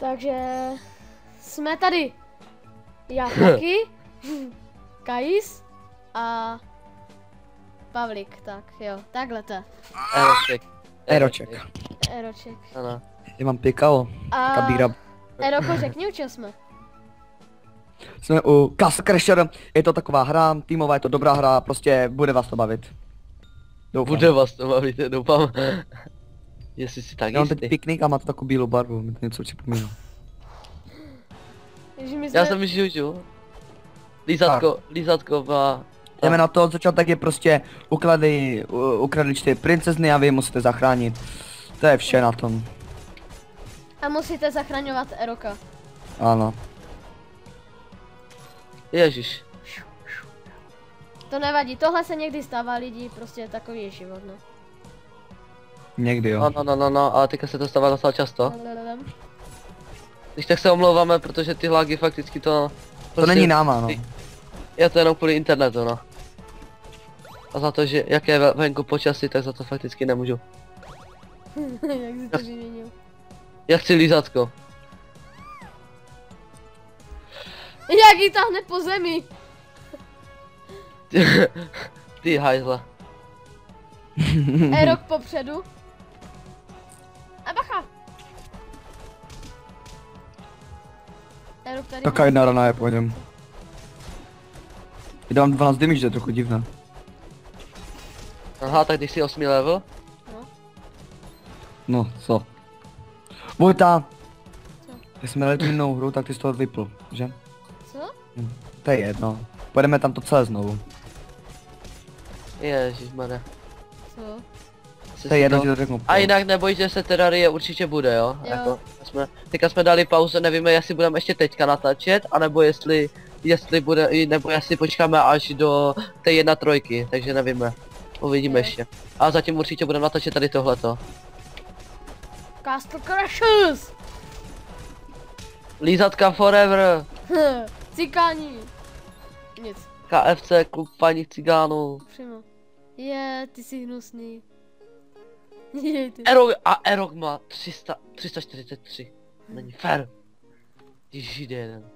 Takže jsme tady. Já taky, Kajis a Pavlík, tak jo, takhle to. Eroček. Eroček. Ano. Já mám pikalo. A Kabíra. Eroko, řekni, u čeho jsme. Jsme u Castle Crasher, je to taková hra, týmová, je to dobrá hra, prostě bude vás to bavit. Doufám. Bude vás to bavit, doufám. Jestli si tak Já mám teď jistý. piknik a má to takovou bílou barvu, mi to něco připomíná. Ježi, my Já jsme... jsem Žužu. Lízatko má... Jdeme na to, začátek je prostě ukradli 4 princezny a vy je musíte zachránit. To je vše na tom. A musíte zachraňovat Eroka. Ano. Ježiš. To nevadí, tohle se někdy stává lidi, prostě takový je život, no. Někdy jo. No, ale teďka se to stává docela často. Lalalala. Když tak se omlouváme, protože ty lagy fakticky to... To není náma, no. Je to jenom kvůli internetu, no. A za to, že jak je venku počasí, tak za to fakticky nemůžu. Jak jsi to vyměnil. Já chci lízatko. Jak jí tahne po zemi. Ty hajzle. Erok popředu. A bacha. Erok tady Taká jedna rana je po něm. Dám 12 damage, to je trochu divné. Aha, tak když jsi 8 level. No, co? Vojta! Co? Když jsme dali tu jinou hru, tak ty z toho vypl, že? Co? To je jedno. Pojedeme tam to celé znovu. Ježišmarja. Co? To je jedno, že to řeknu. A jinak neboj, že se Terrarie určitě bude, jo? Jo. Jako, teďka jsme dali pauzu, nevíme, jestli budeme ještě teďka natáčet, anebo jestli bude, nebo jestli počkáme až do té 1.3, takže nevíme. Uvidíme Jo. ještě. A zatím určitě budeme natáčet tady tohleto. Castle Crashers! Lízatka forever! Cikání! Nic, KFC, klub paních cigánů. přímo. Ty jsi hnusný. Je, ty. Erok má 343. Není fair. Ty žide jeden.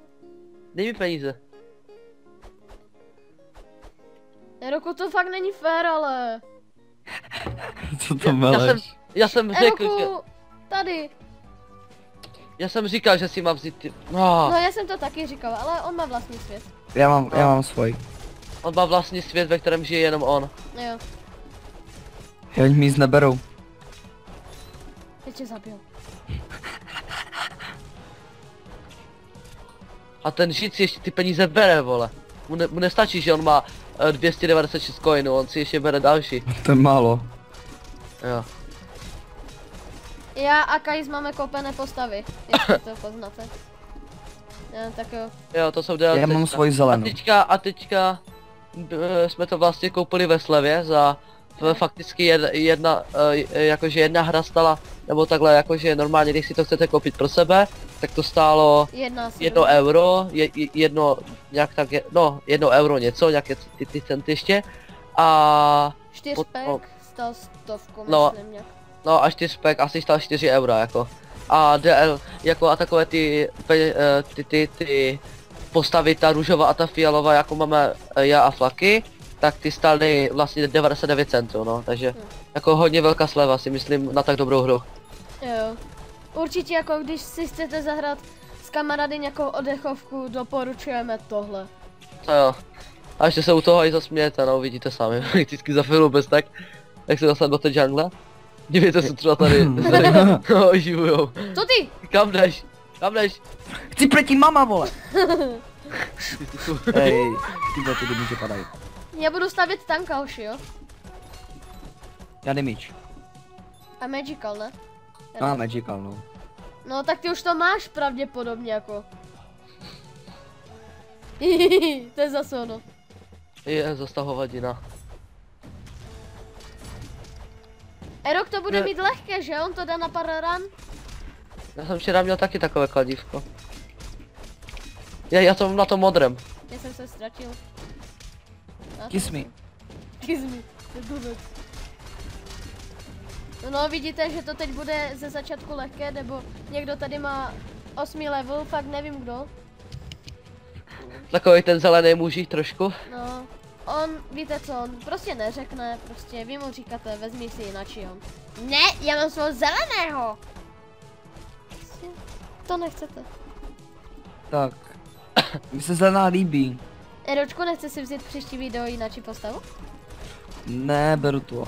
Dej mi peníze. Eroko, to fakt není fér, ale... Co to meleš? Já jsem řekl, že... Eroku, tady. Já jsem říkal, že si mám vzít ty... No, No já jsem to taky říkal, ale on má vlastní svět. Já mám svůj. on má vlastní svět, ve kterém žije jenom on. Jo, Oni mi nic neberou. já tě zabil. A ten žid si ještě ty peníze bere, vole. Mu nestačí, že on má 296 coinů, on si ještě bere další. To je málo. Jo. Já a Kajis máme koupené postavy, jestli to poznáte. Tak jo. Jo, to jsou DLCčka. Já mám svoji zelenou. A teďka jsme to vlastně koupili ve slevě za fakticky jakože jedna hra stala, nebo takhle, jakože normálně, když si to chcete koupit pro sebe, tak to stálo 1 euro, jedno euro něco, nějaké ty centy ještě. A 4pack stal 100, No. myslím nějak. no a 4pack asi stál 4 eura jako. A DL, jako a takové ty postavy, ta růžová a ta fialová, jako máme já a Flaky, tak ty stály vlastně 99 centů, no, takže jako hodně velká sleva si myslím na tak dobrou hru. Jo. Určitě jako když si chcete zahrát s kamarády nějakou oddechovku, doporučujeme tohle. To jo. A ještě se u toho i zasmějete, no, vidíte sami, vždycky za chvíli bez tak, jak se dostat do té jungle. Dívejte se třeba tady no, oživujou. Co ty? Kam jdeš? Kam jdeš? Chci proti mama, vole! Hej, tyhle ty damage padají. Já budu stavět tanka, hoši, jo? Já damage. A Magical, ne? magical, no. No tak ty už to máš pravděpodobně jako. To je zase ono. Je zastahovadina. Erok to bude mít lehké, že? On to dá na pár ran. Já jsem včera měl taky takové kladívko. Já jsem na tom modrém. Já jsem se ztratil. Kiss me. Kiss me. To je blbec. No vidíte, že to teď bude ze začátku lehké, nebo někdo tady má 8 level, fakt nevím kdo. Takový ten zelený mužík trošku. No, on, víte co, on prostě neřekne, prostě vy mu říkáte, vezmi si jináči on. Ne, já mám svého zeleného. Prostě to nechcete. Tak. Mně se zelená líbí. Eročku, nechce si vzít příští video jináči postavu? Ne, beru to.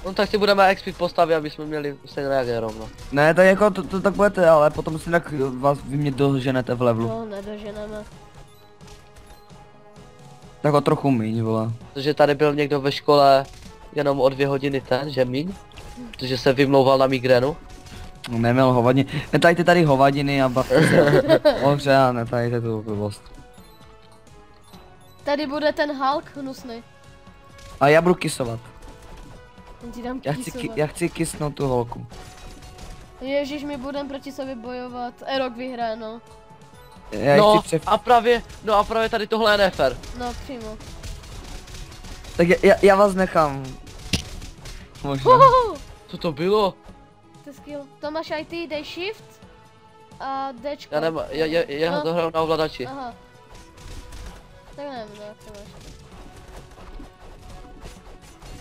No tak si budeme expit postavy, aby jsme měli stejně jak rovno. Ne, tak jako to tak budete, ale potom si tak vy mě doženete v levelu. No, nedoženeme. Tak o trochu míň, vole. Protože tady byl někdo ve škole jenom o 2 hodiny ten, že míň. Protože se vymlouval na migrénu. No, neměl hovadiny. Netajte tady hovadiny a bavte se o hře a netajte tu blbost. Tady bude ten Hulk hnusný. A já budu kisovat. On ti dám Já chci kisnout tu holku. Ježíš, my budeme proti sobě bojovat. Erok vyhraje, no. Já No chci a právě tady tohle je nefér. No, přímo. Tak já vás nechám. Možná. Co to bylo? To je skill. Tomáš IT, dej shift. A Dčko. Já No. to hraju na ovladači. Aha. Tak nevím, no, jak to máš.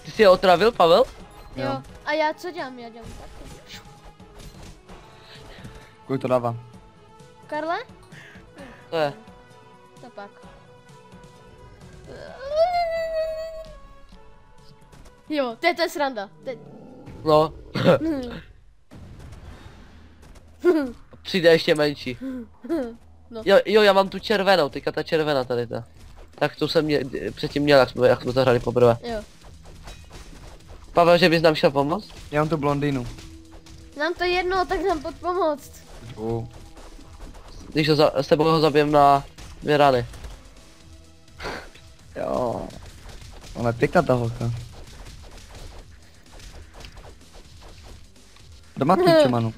Ty jsi je otravil, Pavel? Jo. A já co dělám? Já dělám tak. Kolik to dává? Karle? To je. To pak. Jo, to je sranda. No. Přijde ještě menší. No. Jo, já mám tu červenou, teďka ta červená tady ta. Tak tu jsem předtím měl, jak jsme to hráli poprvé. Jo. Pavel, že bys nám šel pomoct? Já mám tu blondýnu. Nám to jedno, tak nám pod pomoct. Když s tebou ho zabijem na 2 rany. Jo. Ale pěkná ta holka. Doma manu.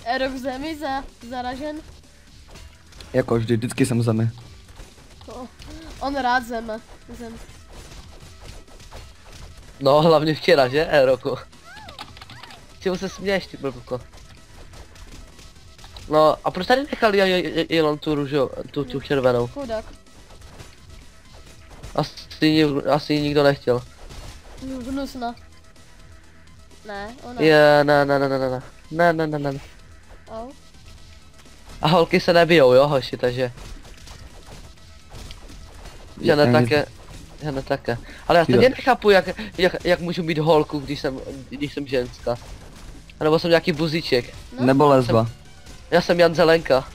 Erok v zemi zaražen. Jako vždycky jsem v zemi. On rád zem. No, hlavně včera, že, Roku? Čemu se směješ, ty blbko? No, a proč tady nechali jenom tu růžo, tu červenou? Chudák. Asi ji nikdo nechtěl. Hnusná. Ne, ona. Ne. Au. A holky se nebijou, jo, hoši, takže. Že ne také. Ale já stejně nechápu, jak můžu být holku, když jsem ženská. A nebo jsem nějaký buzíček. No. Nebo lesba. Já jsem Jan Zelenka.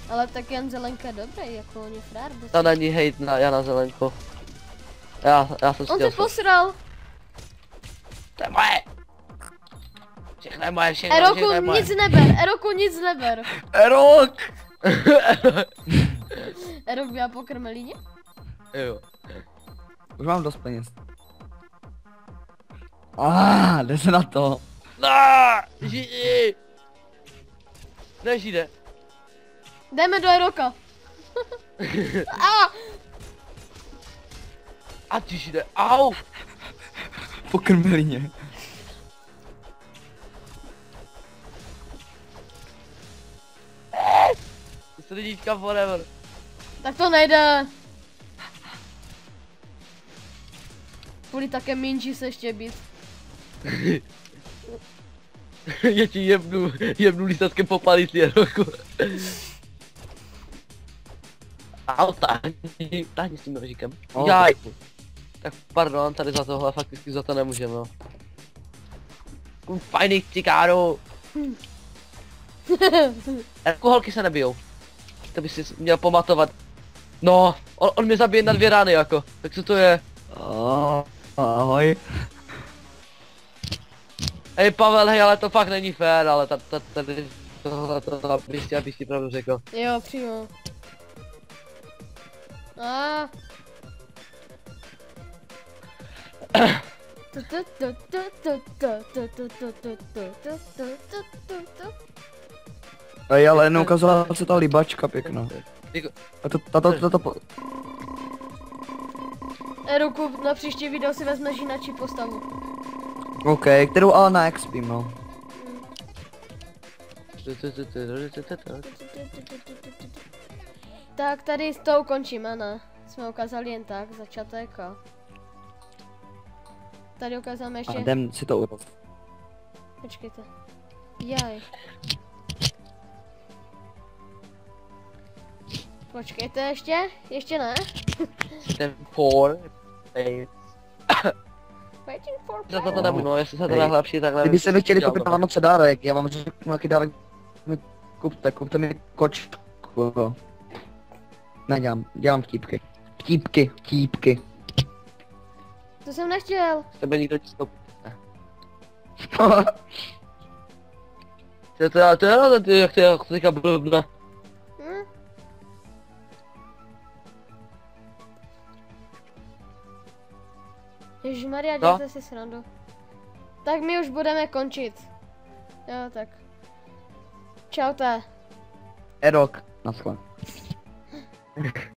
Ale tak Jan Zelenka je dobrý, jako on je frér. To není hejt na Jana Zelenku. Já jsem On se posral. To je moje! Všechno je moje, všechno je moje. Eroku nic neber. Erok! Erok byla po krmelíně? Jo. Už mám dost peněz. Jde se na to. No, židi! Nežide. Jdeme do Eroka. A ty žide, au! Po krmelině. Srdíčka forever. Tak to nejde. Kvůli také minči se ještě být. Já ti jebnu lístatkem po palici, Roku. Au, táhni s tím nožíkem. Jaj. Tak pardon, tady za tohle fakticky za to nemůžeme, no. Fajný cigáru. Jako holky se nebijou. To by si měl pamatovat. No, on mě zabije na 2 rány jako, tak co to je? Ahoj. Hej Pavel, hej, ale to fakt není fér, ale tady tohle abych ti pravdu řekl. Jo, přímo. Ale neukazovala se ta líbačka pěkná. A to Eroku, na příští video si vezmeš jináčí postavu. OK, kterou ale na XP, no. Tak tady s tou končíme, ne? Jsme ukázali jen tak, začátek a... Tady ukázáme A ještě... jdem si to urost. Počkejte. Jaj. Počkejte ještě? Ještě ne? Ten for. Waiting for Za to nemůžu, jestli se to nahlepší takhle. Kdyby se mi chtěli koupit na Vánoce dárek, já vám řeknu, jaký dárek mi kupte mi kočku. Ne, dělám vtípky. Vtípky. To jsem nechtěl. S tebe nikdo nic nekoupí. To je jak to je teďka blbne. Hm? Ježišmarja, No. dělejte si srandu. Tak my už budeme končit. Jo, tak. Čaute. Erok, naschle.